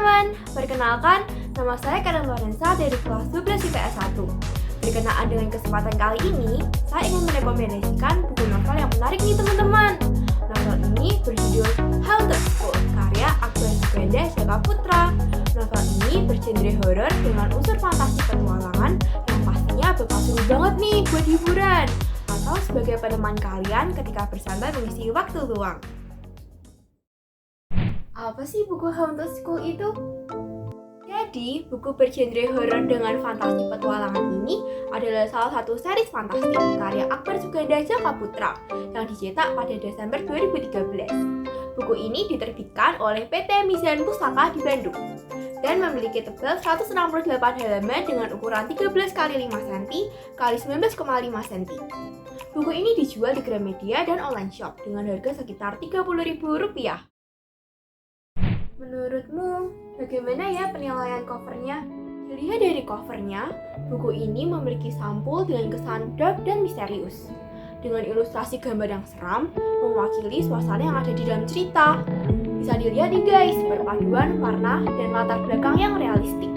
teman-teman, perkenalkan, nama saya Karen Lorenza dari kelas 12 IPS 1. Berkenaan dengan kesempatan kali ini, saya ingin merekomendasikan buku novel yang menarik nih teman-teman. Novel ini berjudul Haunted School, karya Akbar Suganda Jaka Putra. Novel ini bergenre horor dengan unsur fantasi petualangan yang pastinya bakal seru banget nih buat hiburan atau sebagai peneman kalian ketika bersantai mengisi waktu luang. Apa sih buku Haunted School itu? Jadi, buku bergenre horor dengan fantasi petualangan ini adalah salah satu series fantastik karya Akbar Suganda Jaka Putra yang dicetak pada Desember 2013. Buku ini diterbitkan oleh PT Mizan Pustaka di Bandung dan memiliki tebal 168 halaman dengan ukuran 13 x 5 cm x 19,5 cm. Buku ini dijual di Gramedia dan online shop dengan harga sekitar Rp30.000. Menurutmu, bagaimana ya penilaian covernya? Dilihat dari covernya, buku ini memiliki sampul dengan kesan dark dan misterius. Dengan ilustrasi gambar yang seram, mewakili suasana yang ada di dalam cerita. Bisa dilihat nih guys, perpaduan warna dan latar belakang yang realistik.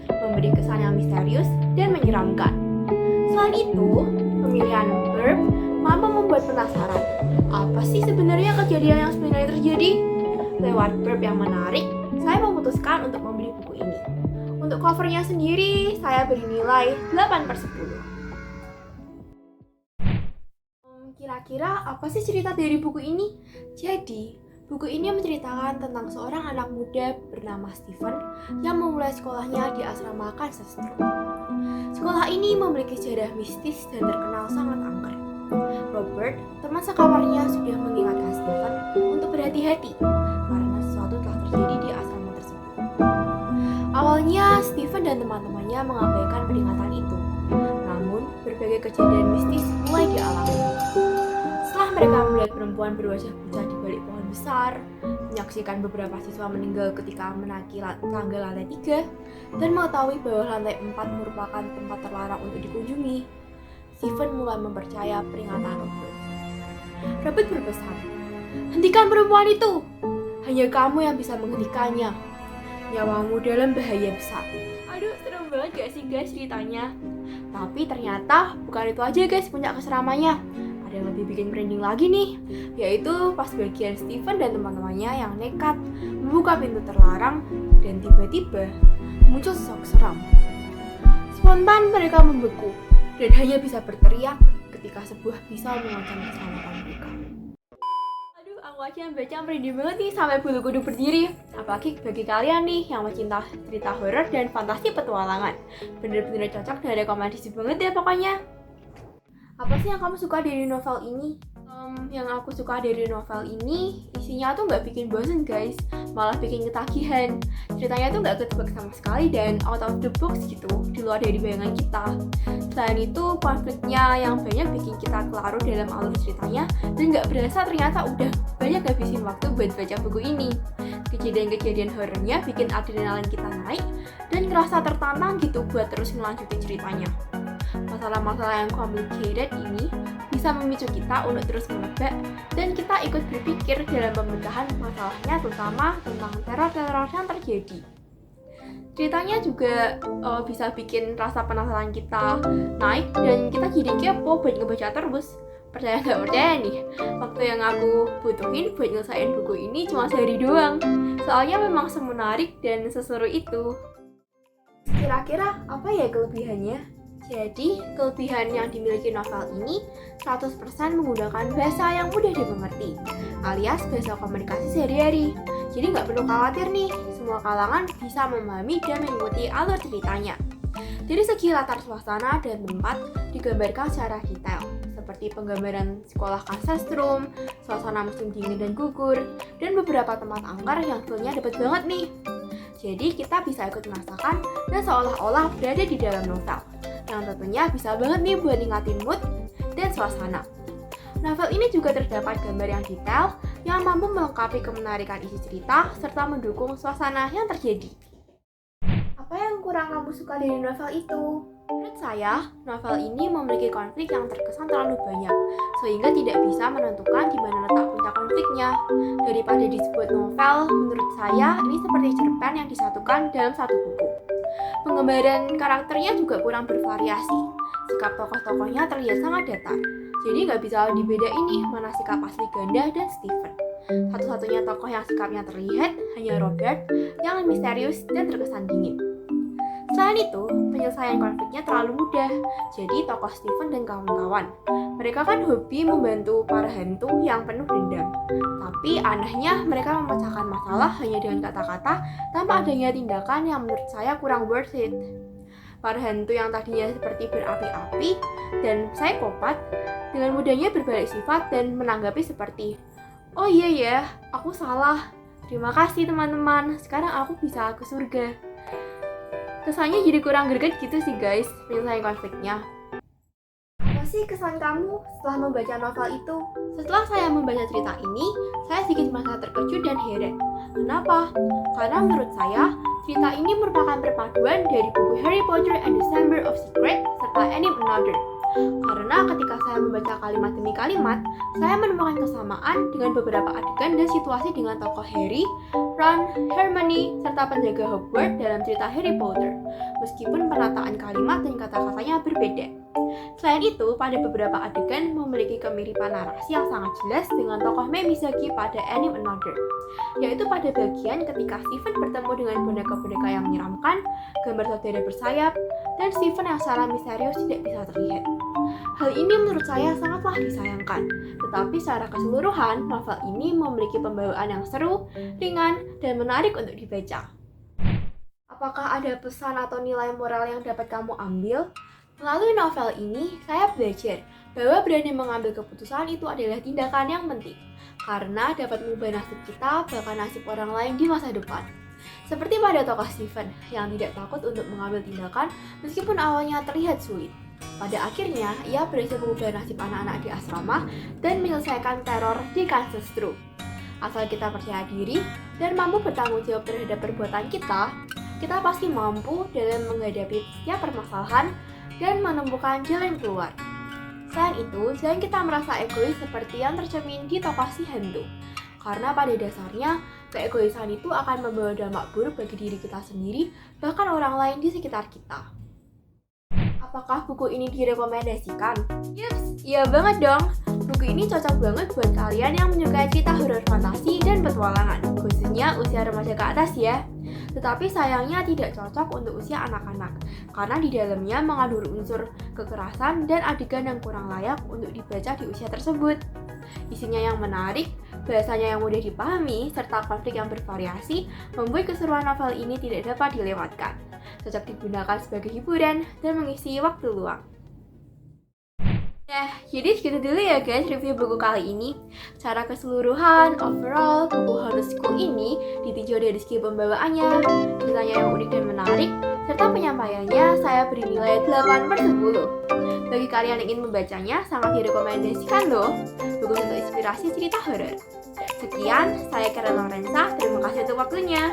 Memberi kesan yang misterius dan menyeramkan. Selain itu, pemilihan verb mampu membuat penasaran. Apa sih sebenarnya kejadian yang sebenarnya terjadi? Lewat verb yang menarik, saya memutuskan untuk membeli buku ini. Untuk covernya sendiri, saya beri nilai 8/10. Kira-kira apa sih cerita dari buku ini? Jadi, buku ini menceritakan tentang seorang anak muda bernama Steven yang memulai sekolahnya di asrama Kansas. Sekolah ini memiliki sejarah mistis dan terkenal sangat angker. Robert, teman sekamarnya, sudah mengingatkan Steven untuk berhati-hati karena sesuatu telah terjadi di asrama tersebut. Awalnya, Steven dan teman-temannya mengabaikan peringatan itu. Namun, berbagai kejadian mistis mulai dialami. Setelah mereka melihat perempuan berwajah pucat di balik pohon besar, menyaksikan beberapa siswa meninggal ketika menaiki tangga lantai 3, dan mengetahui bahwa lantai 4 merupakan tempat terlarang untuk dikunjungi, Steven mulai mempercaya peringatan Robert. Robert berpesan, "Hentikan perempuan itu! Hanya kamu yang bisa menghentikannya. Nyawamu dalam bahaya besar." Aduh, serem banget gak sih guys ceritanya? Tapi ternyata bukan itu aja guys puncak keseramanya. Ada yang lebih bikin merinding lagi nih, yaitu pas bagian Steven dan teman-temannya yang nekat membuka pintu terlarang dan tiba-tiba muncul sosok seram. Spontan mereka membeku dan hanya bisa berteriak ketika sebuah pisau mengancam keselamatan mereka. Aduh, aku aja yang baca merinding banget nih sampai bulu kuduk berdiri. Apalagi bagi kalian nih yang mencinta cerita horor dan fantasi petualangan. Bener-bener cocok dan rekomendasi banget ya pokoknya. Apa sih yang kamu suka dari novel ini? Yang aku suka dari novel ini, isinya tuh nggak bikin bosen guys, malah bikin ketagihan. Ceritanya tuh nggak ketebak sama sekali dan out of the box gitu, di luar dari bayangan kita. Selain itu, konfliknya yang banyak bikin kita kelarut dalam alur ceritanya dan nggak berasa ternyata udah banyak habisin waktu buat baca buku ini. Kejadian-kejadian horornya bikin adrenalin kita naik dan ngerasa tertantang gitu buat terus melanjutin ceritanya. Masalah-masalah yang complicated ini bisa memicu kita untuk terus menebak dan kita ikut berpikir dalam pembedahan masalahnya, terutama tentang teror-teror yang terjadi. Ceritanya juga bisa bikin rasa penasaran kita naik dan kita jadi kepo buat ngebaca terus. Percaya nggak percaya nih, waktu yang aku butuhin buat nyelesain buku ini cuma sehari doang. Soalnya memang semenarik dan seseru itu. Kira-kira apa ya kelebihannya? Jadi, kelebihan yang dimiliki novel ini 100% menggunakan bahasa yang mudah dimengerti, alias bahasa komunikasi sehari-hari. Jadi nggak perlu khawatir nih, semua kalangan bisa memahami dan mengikuti alur ceritanya. Dari segi latar suasana dan tempat digambarkan secara detail, seperti penggambaran sekolah Kansastrum, suasana musim dingin dan gugur, dan beberapa tempat angker yang feel-nya dapat banget nih. Jadi kita bisa ikut merasakan dan seolah-olah berada di dalam novel, yang tentunya bisa banget nih buat ningkatin mood dan suasana. Novel ini juga terdapat gambar yang detail yang mampu melengkapi kemenarikan isi cerita serta mendukung suasana yang terjadi. Apa yang kurang kamu suka dari novel itu? Menurut saya, novel ini memiliki konflik yang terkesan terlalu banyak, sehingga tidak bisa menentukan di mana letak puncak konfliknya. karakternya. Daripada disebut novel, menurut saya ini seperti cerpen yang disatukan dalam satu buku. Penggambaran karakternya juga kurang bervariasi. Sikap tokoh-tokohnya terlihat sangat datar. Jadi nggak bisa dibedain nih mana sikap asli Ganda dan Stephen. Satu-satunya tokoh yang sikapnya terlihat hanya Robert yang misterius dan terkesan dingin. Selain itu, penyelesaian konfliknya terlalu mudah. Jadi tokoh Stephen dan kawan-kawan, mereka kan hobi membantu para hantu yang penuh dendam. Tapi anehnya mereka memecahkan masalah hanya dengan kata-kata tanpa adanya tindakan yang menurut saya kurang worth it. Para hantu yang tadinya seperti berapi-api dan psikopat dengan mudahnya berbalik sifat dan menanggapi seperti, "Oh iya ya, aku salah. Terima kasih teman-teman, sekarang aku bisa ke surga." Kesannya jadi kurang greget gitu sih guys, penyelesaian konfliknya. Apa sih kesan kamu setelah membaca novel itu? Setelah saya membaca cerita ini, saya sedikit merasa terkejut dan heran. Kenapa? Karena menurut saya, cerita ini merupakan perpaduan dari buku Harry Potter and the Chamber of Secrets serta Any Another. Karena ketika saya membaca kalimat demi kalimat, saya menemukan kesamaan dengan beberapa adegan dan situasi dengan tokoh Harry, Ron, Hermione, serta penjaga Hogwarts dalam cerita Harry Potter, meskipun penataan kalimat dan kata-katanya berbeda. Selain itu, pada beberapa adegan memiliki kemiripan narasi yang sangat jelas dengan tokoh Miyazaki pada Any Another, yaitu pada bagian ketika Stephen bertemu dengan boneka-boneka yang menyeramkan, gambar saudara bersayap, dan Stephen yang secara misterius tidak bisa terlihat. Hal ini menurut saya sangatlah disayangkan, tetapi secara keseluruhan, novel ini memiliki pembawaan yang seru, ringan, dan menarik untuk dibaca. Apakah ada pesan atau nilai moral yang dapat kamu ambil? Melalui novel ini, saya belajar bahwa berani mengambil keputusan itu adalah tindakan yang penting, karena dapat mengubah nasib kita, bahkan nasib orang lain di masa depan. Seperti pada tokoh Stephen, yang tidak takut untuk mengambil tindakan meskipun awalnya terlihat sulit. Pada akhirnya, ia berhasil mengubah nasib anak-anak di asrama dan menyelesaikan teror di Kansas True. Asal kita percaya diri dan mampu bertanggung jawab terhadap perbuatan kita pasti mampu dalam menghadapi setiap permasalahan dan menemukan jalan keluar. Selain itu, jangan kita merasa egois seperti yang tercermin di tokoh si hantu. Karena pada dasarnya, keegoisan itu akan membawa dampak buruk bagi diri kita sendiri, bahkan orang lain di sekitar kita. Apakah buku ini direkomendasikan? Yups, iya banget dong. Buku ini cocok banget buat kalian yang menyukai cerita horor fantasi dan petualangan, khususnya usia remaja ke atas ya. Tetapi sayangnya tidak cocok untuk usia anak-anak, karena di dalamnya mengandung unsur kekerasan dan adegan yang kurang layak untuk dibaca di usia tersebut. Isinya yang menarik, bahasanya yang mudah dipahami, serta konflik yang bervariasi membuat keseruan novel ini tidak dapat dilewatkan. Cocok digunakan sebagai hiburan dan mengisi waktu luang. Nah, jadi segitu dulu ya guys review buku kali ini. Secara keseluruhan, overall, buku Honor School ini ditinjau dari segi pembawaannya, ceritanya yang unik dan menarik, serta penyampaiannya saya beri nilai 8/10. Bagi kalian yang ingin membacanya, sangat direkomendasikan loh. Buku untuk inspirasi cerita horor. Sekian, saya Karen Lorenza, terima kasih untuk waktunya.